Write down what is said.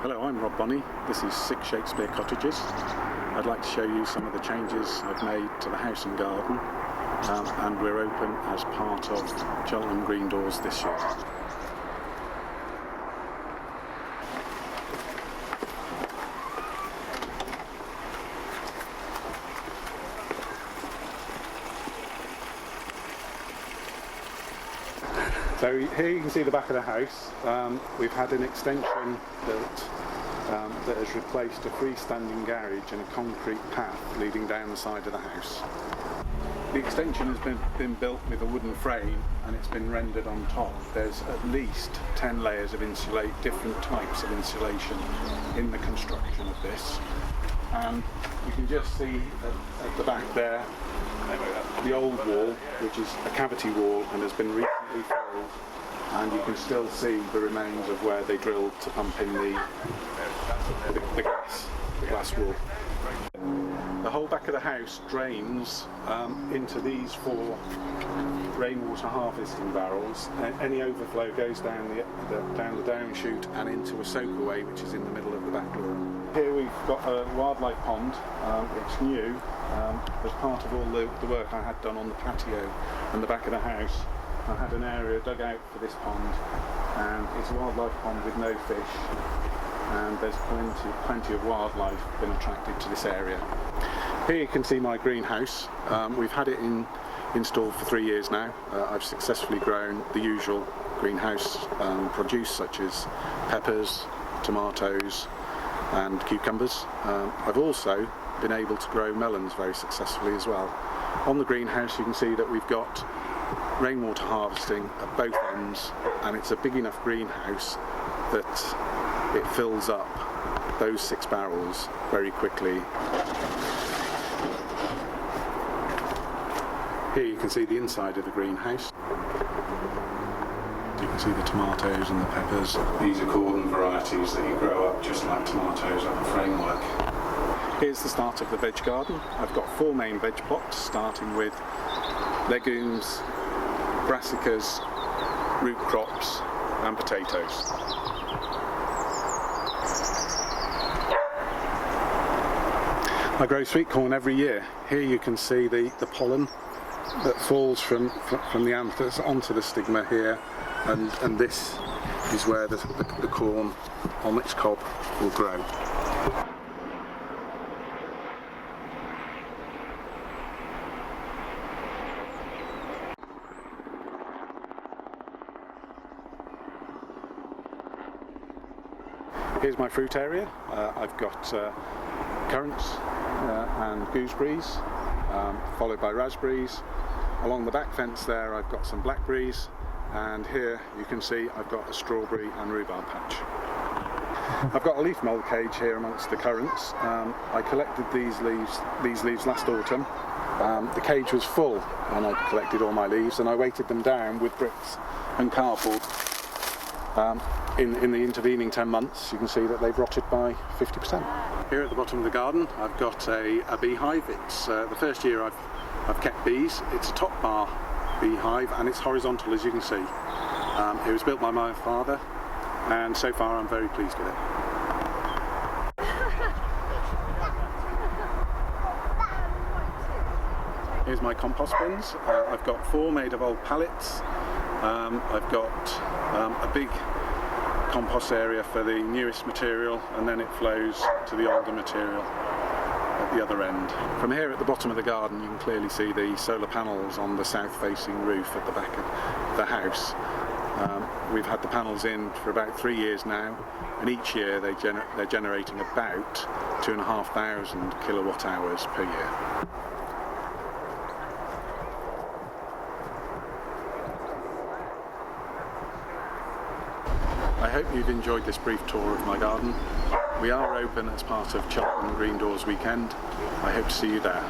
Hello, I'm Rob Bonney. This is 6 Shakespeare Cottages. I'd like to show you some of the changes I've made to the house and garden, and we're open as part of Cheltenham Green Doors this year. So here you can see the back of the house. We've had an extension built that has replaced a freestanding garage and a concrete path leading down the side of the house. The extension has been built with a wooden frame and it's been rendered on top. There's at least 10 layers of different types of insulation in the construction of this. And you can just see at the back there the old wall, which is a cavity wall and has been recently filled, and you can still see the remains of where they drilled to pump in the glass wall. The whole back of the house drains into these 4 rainwater harvesting barrels. Any overflow goes down the down chute and into a soakaway which is in the middle of the back lawn. Here we've got a wildlife pond. It's new as part of all the work I had done on the patio and the back of the house. I had an area dug out for this pond, and it's a wildlife pond with no fish, and there's plenty of wildlife been attracted to this area. Here you can see my greenhouse. We've had it installed for 3 years now. I've successfully grown the usual greenhouse produce such as peppers, tomatoes and cucumbers. I've also been able to grow melons very successfully as well. On the greenhouse you can see that we've got rainwater harvesting at both ends, and it's a big enough greenhouse that it fills up those 6 barrels very quickly. Here you can see the inside of the greenhouse. You can see the tomatoes and the peppers. These are cordon varieties that you grow up just like tomatoes up a framework. Here's the start of the veg garden. I've got 4 main veg plots, starting with legumes, brassicas, root crops and potatoes. I grow sweet corn every year. Here you can see the pollen that falls from the anthers onto the stigma here, and this is where the corn on its cob will grow. Here's my fruit area. I've got currants and gooseberries, followed by raspberries. Along the back fence there I've got some blackberries, and here you can see I've got a strawberry and rhubarb patch. I've got a leaf mould cage here amongst the currants. I collected these leaves last autumn. The cage was full and I collected all my leaves, and I weighted them down with bricks and cardboard. In the intervening 10 months you can see that they've rotted by 50%. Here at the bottom of the garden I've got a beehive. It's the first year I've kept bees. It's a top bar beehive and it's horizontal, as you can see. It was built by my father, and so far I'm very pleased with it. Here's my compost bins. I've got 4 made of old pallets. I've got a big compost area for the newest material, and then it flows to the older material at the other end. From here at the bottom of the garden you can clearly see the solar panels on the south facing roof at the back of the house. We've had the panels in for about 3 years now, and each year they're generating about 2,500 kilowatt hours per year. I hope you've enjoyed this brief tour of my garden. We are open as part of Cheltenham Green Doors weekend. I hope to see you there.